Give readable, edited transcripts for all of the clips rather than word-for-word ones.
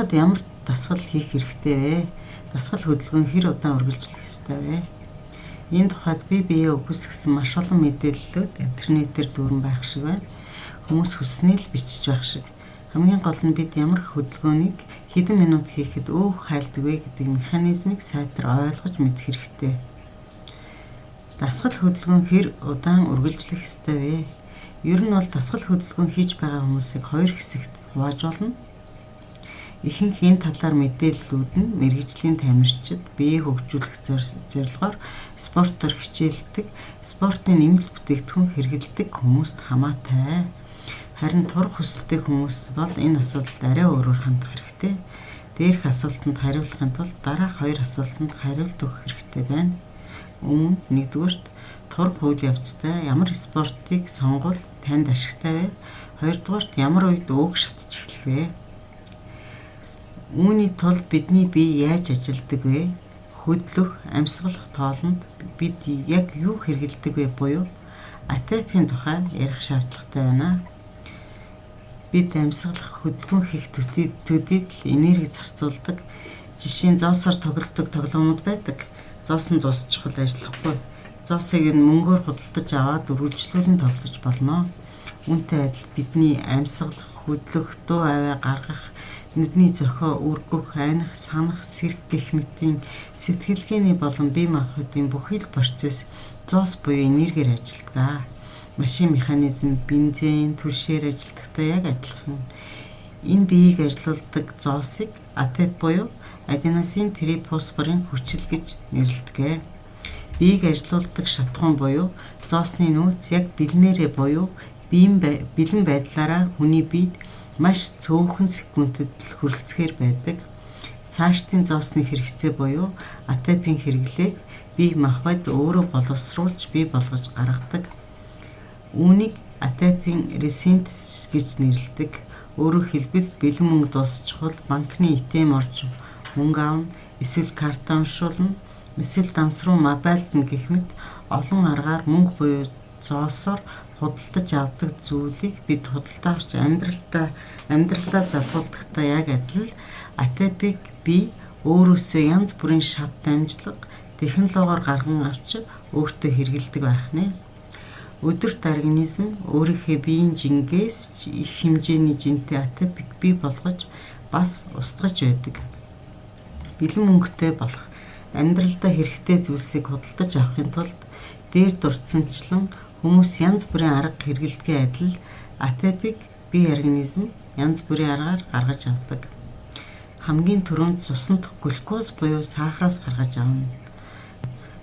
Босоод ямар дасгал хийх хэрэгтэй вэ? Дасгал хөдөлгөөн хэр удаан үргэлжлэх ёстой вэ? Энэ тухайд биеэ өгүүлсгсэн маш олон мэдээллүүд интернетээр дүүрэн байх шиг байна. Хүмүүс хүснээ л бичиж байх шиг. Хамгийн гол нь бид ямар хөдөлгөөнийг хэдэн минут хийхэд өөх хайлдаг вэ гэдэг механизмыг сайтар ойлгож мэдэх хэрэгтэй. Дасгал хөдөлгөөн хэр удаан үргэлжлэх ёстой вэ? Ер нь бол дасгал хөдөлгөөн хийж байгаа хүмүүсийг хоёр хэсэгт хувааж болно. Ихэнх энэ талаар мэдээллүүд нь мэргэжлийн тамирчид биеийг хөгжүүлэх зорилгоор спортоор хичээлдэг, спортын нэмэлт бүтээгдэхүүн хэрэглэдэг хүмүүст хамаатай. Харин турах хүсэлтэй хүмүүс бол энэ асуудалд арай өөрөөр хандах хэрэгтэй. Дээрх асуултанд хариулахын тулд дараах хоёр асуултанд хариулт өгөх хэрэгтэй байна. Өмнө нэгдүгürt турах үйл явцтай ямар спортыг сонгол танд ашигтай вэ? Хоёрдугаарт ямар үед өөх шатж эхлэх вэ? Үүний тулд бидний бие яаж ажилдаг вэ? Хөдлөх, амьсгалах тоолонд бид яг юу хэрэглэдэг вэ буюу АТП-ийн тухай ярих шаардлагатай байна. Бид амьсгалах, хөдөлгөөн хийх төдийд л энерги зарцуулдаг. Жишээ нь зоосоор тоглодог тоглоомууд байдаг. Зоос нь дуусчихвал ажиллахгүй. Зоосыг нь мөнгөөр худалдаж аваад үргэлжлүүлэн тоглож болно. Үүнтэй адил бидний амьсгалах, хөдлөх, дуу аваа гаргах, нүдний зохио үргөх, айнах, санах, сэрх гэх мэтийн сэтгэлгээний болон бие махбодын бүхий л процесс зоос буюу энергиэр ажилладаг. Машин механизм бензин, түлшээр ажилладагтай яг адилхан. Энэ биеийг ажилуулдаг зоосыг АТП буюу аденосин трифосфорын хүчил гэж нэрлэдэг. Биеийг ажилуулдаг шатахуун буюу зоосны нөөц яг бэлнээрээ буюу бэлэн байдлаараа хүний биед маш цөөхөн секундэд л хүрэлцэхээр байдаг. Цаашдын зоосны хэрэгцээ буюу АТП-ийн хэрэглээг бие махбод өөрөө боловсруулж бий болгож гаргадаг. Үүнийг АТП-ийн ресинтез гэж нэрлэдэг. Өөрөөр хэлбэл бэлэн мөнгө дуусчихвал банкны ATM орж мөнгө авна, эсвэл карта уншуулна, эсвэл данс руу мобайлдна гэх мэт олон аргаар мөнгө буюу зоосоор худалдаж авдаг зүйлийг бид худалдаа авч амьдралаа залгуулдахдаа яг адил АТП-г би өөрөөсөө янз бүрийн шат дамжлага технологиор гарган авч өөртөө хэрэглэдэг байх нэ. Өдөрт организм өөрийнхөө биеийн жингээс ч их хэмжээний жинтэй АТП-г бий болгож бас устгаж байдаг. Бэлэн мөнгөтэй болох амьдралдаа хэрэгтэй зүйлсийг худалдаж авахын тулд дээр дурдсанчлан хүмүүс янз бүрийн арга хэрэглэдгээ адил АТП-г бие организм янз бүрийн аргаар гаргаж авдаг. Хамгийн түрүүнд цусан дахь глюкоз буюу сахараас гаргаж авна.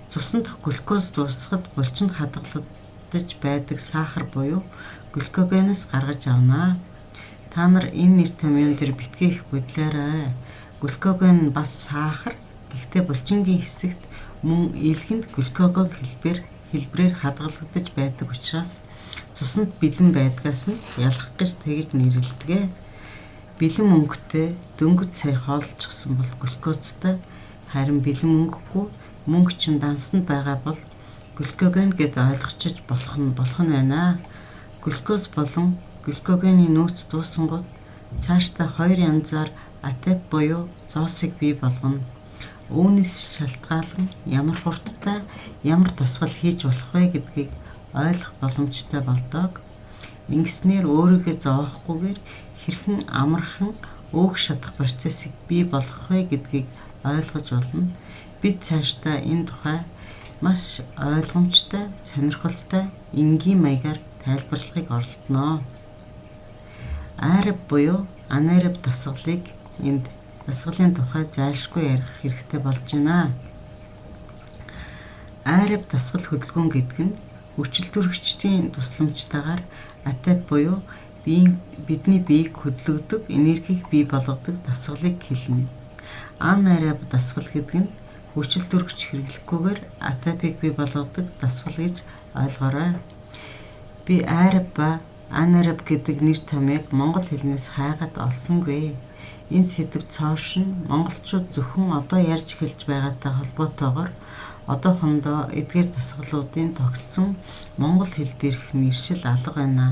Цусан дахь глюкоз дуусахад булчинд хадгалагдаж байдаг сахар буюу глюкогенээс гаргаж авнаа. Та нар энэ нэр томьёон дээр битгий их бодлоорой. Глюкоген нь бас сахар. Гэхдээ булчингийн хэсэгт мөн илгэнд глюкоген хэлбэрээр хадгалагдаж байдаг учраас цусанд бэлэн байдгаас нь ялах гэж тэгж нэрлэдэг. Бэлэн мөнгөтэй дөнгөж сая хооллчихсан бол глюкозтой, харин бэлэн мөнгөгүй мөнгө чинь дансанд байгаа бол глюкоген гэд ойлгочиж болох нь байна. Глюкоз болон глюкогений нөөц дуусангууд цаашдаа хоёр янзаар АТП буюу зоосыг бий болгоно. Үүнээс шалтгаалan ямар хурдтай ямар дасгал хийж болох вэ гэдгийг ойлгох боломжтой болдог. Ингэснээр өөрийгөө зовоохгүйгээр хэрхэн амархан өөх шатах процессыг бий болгох вэ гэдгийг ойлгож болно. Бид цаашдаа энэ тухай маш ойлгомжтой, сонирхолтой, энгийн маягаар тайлбарлахыг оролдоно. Аэробик буюу анаэробик дасгалыг энд дасгалын тухай зайлшгүй ярих хэрэгтэй болж байна. Аэробик дасгал хөдөлгөөн гэдэг нь хүчил төрөгчдийн тусламжтайгаар АТП буюу бидний биеийг хөдөлгөдөг, энергийг бий болгодог дасгалыг хэлнэ. Анаэробик дасгал гэдэг нь хүчил төрөгч хэрэглэхгүйгээр АТП-г бий болгодог дасгал гэж ойлгоорой. Би аэробик ба анаэробик гэдэг нэр томьёог монгол хэлнээс хайгаад олсонгүй. Энэ сэдв цоошин монголчууд зөвхөн одоо ярьж эхэлж байгаатай холбоотойгоор одоохондоо эдгээр дасгалуудын тогтсон монгол хэл дээрх нэршил алга байна.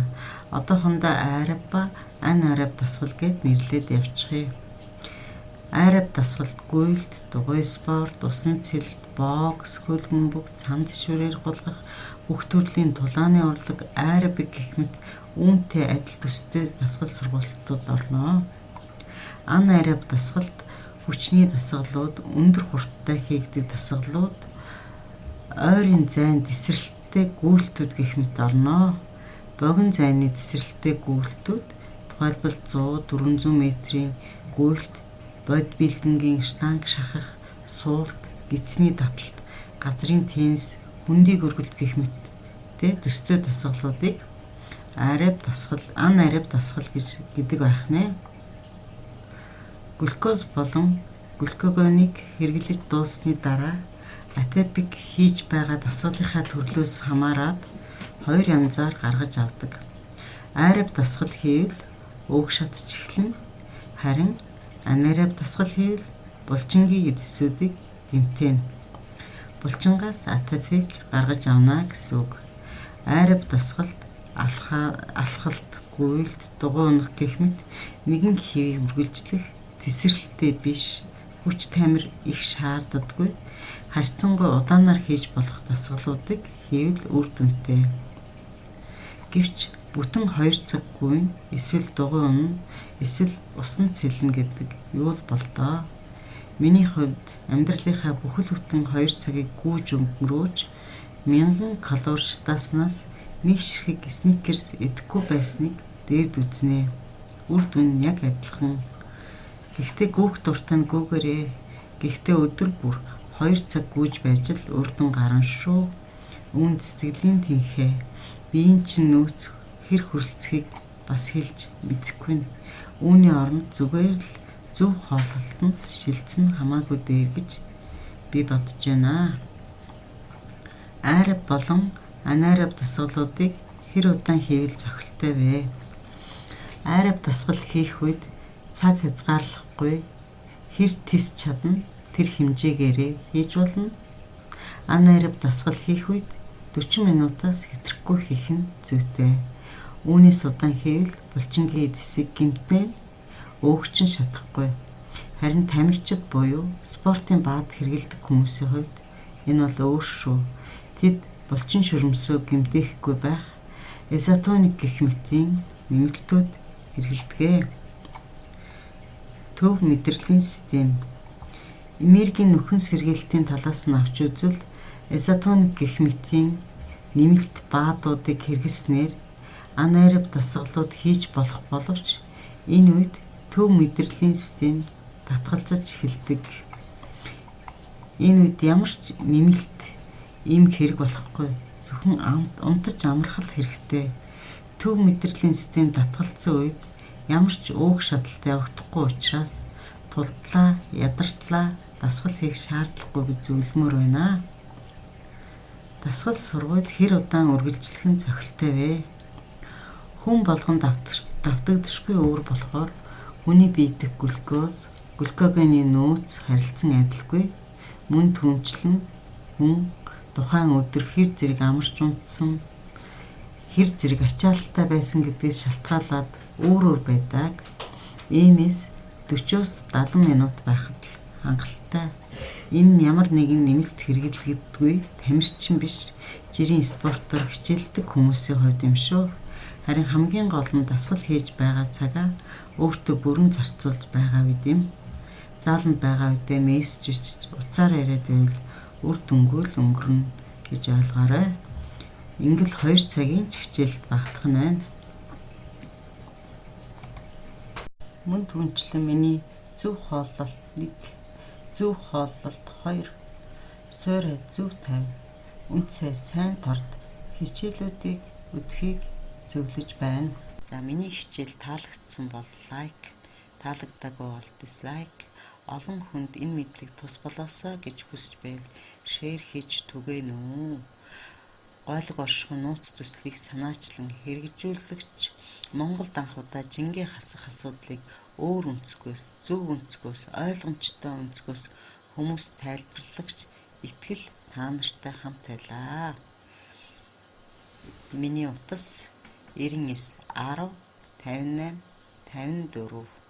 Одоохондоо аэробик ба анаэробик дасгал гэд нэрлээд явчихъя. Айрав дасгалт гуйлт, дугуй спорт, усан цэлт, бокс, хөлбөмбөг, цанд шүрээр гулгах, бүх төрлийн тулааны урлаг, аэробик гэх мэт үүнтэй адил төстэй дасгал сургалтууд орно. Ан айрав дасгалт хүчний дасгалууд, өндөр хурдтай хийгдэг дасгалууд, ойрын зайн тесрэлттэй гүйлтүүд гэх мэт орно. Богино зайны тесрэлттэй гүйлтүүд тухайлбал 100-400 метрийн гүйлт, бодибилдингийн штанг шахах, суулт, гидсний таталт, газрын теннис, хүндийг өргөлт гэх мэттэй төстэй дасгалуудыг ан айрав дасгал гэдэг байх нэ. Глюкоз болон глюкогоныг хэрэглэж дууссаны дараа атипик хийж байгаа дасгалынхаа төрлөөс хамаараад 2 янзаар гаргаж авдаг. Айрав дасгал хийвэл уг шатч эхлэн, харин анайрав дасгал хийвэл булчингийн эдсүүдийг гэмтэнэ. Булчингаас атипик гаргаж авна гэсэн үг. Айрав дасгалд алхалт, гуйлт, дугуй унах гэх мэт нэгэн хэвийг үргэлжлэх тесрэлттэй биш, хүч тамир их шаарддаггүй, харьцангуй удаанаар хийж болох дасгалуудыг хийвэл үр дүнтэй. Гэвч бүтэн 2 цаг гүйн, эсвэл дугуй унана, эсвэл усан цэлнэ гэдэг юу л бол доо. Миний хувьд амьдралынхаа бүхэл бүтэн 2 цагийг гүйж өнгөрөөж 1000 калори шатааснаас нэг ширхэг сникерс идэхгүй байсныг дээд үзнэ. Үр дүн нь яг адилхан. Гэхдээ гүүх дуртай нь гүүгээрээ. Гэхдээ өдөр бүр 2 цаг гүйж байж л үр дүн гарна шүү. Үүнд сэтгэлийн тэнхээ, биеийн чинь нөөц хэр хүрэлцэхийг бас хэлж мэдэхгүй нь. Үүний оронд зүгээр л зөв хооллолтод шилцэн хамаагүй дээр гэж би бодож байна. Айрав болон анайрав дасгалуудыг хэр удаан хийвэл зохилтой вэ? Айрав дасгал хийх үед цаг хязгаарлахгүй, хэр тис чадна тэр хэмжээгээрээ хийж болно. Анайрав дасгал хийх үед 40 минутаас хэтрэхгүй хийх нь зүйтэй. Үүнээс удаан хийвэл булчингийн эдсийг гэмтнэ, өөгчин шатахгүй. Харин тамирчид буюу спортын баад хэрэгэлдэг хүмүүсийн хувьд энэ бол өөр шүү. Тэд булчин шүрмсөө гэмтээхгүй байх изотоник гэх мэтийн нэмэлтүүд хэрэглэдэг. Төв мэдрэлийн систем. Энергийн нөхөн сэргээлтийн талаас нь авч үзвэл изотоник гэх мэтийн нэмэлт баадуудыг хэрэглэснээр анайрав дасгалууд хийж болох боловч энэ үед төв мэдрэлийн систем татгалзаж эхэлдэг. Энэ үед ямар ч нэмэлт ийм хэрэг болохгүй. Зөвхөн унтаж амархал хэрэгтэй. Төв мэдрэлийн систем татгалзсан үед ямар ч ууг шаталт явагдахгүй учраас тулдлаа, ядартлаа дасгал хийх шаардлагагүй гэж зөвлөмөр байна. Дасгал сургууль хэр удаан үргэлжлэх нь зохилтой вэ? Хүн болгонд давтагдшгүй өөр болохоор хүний бие дэх глюкоз, глюкогены нөөц харилцан адилгүй. Мөн түнчлэн хүн тухайн өдөр хэр зэрэг амарч унтсан, хэр зэрэг ачаалттай байсан гэдгээс шалтгаалаад өөр байдаг. Иймээс 40-70 минут байхад л хангалттай. Энэ нь ямар нэгэн нэмэлт хэрэглэгддэггүй тамирчин биш, жирийн спортоор хичээлдэг хүмүүсийн хувьд юм шүү. Харин хамгийн гол нь дасгал хийж байгаа цагаа өөртөө бүрэн зарцуулж байгаа үед юм. Зааланд байгаа үедээ мессеж бичиж уцаар яриад байвал үр дүнгүй л өнгөрнө гэж ойлгоорой. Ингээл 2 цагийн ч хичээлд багтах нь байна. Мөн түнчлэн миний зөв хооллолт 1, зөв хооллолт 2, суурай зөв тавь, үнцээ сайн торд хичээлүүдийг үзхийг зөвлөж байна. За миний хичээл таалагдсан бол лайк, таалагдаагүй бол дизлайк, олон хүнд энэ мэдлэг тус болоосоо гэж хүсэж байвал шеэр хийж түгээнэ үү. Гойлог оршихуй нууц төслийг санаачлан хэрэгжүүлэгч Монголд анхудаа жингээ хасах асуудлыг өөр өнцгөөс, зөв өнцгөөс, ойлгомжтой өнцгөөс хүмүүст тайлбарлагч итгэл та нартай хамт байлаа. Миний утас 99 10 58 54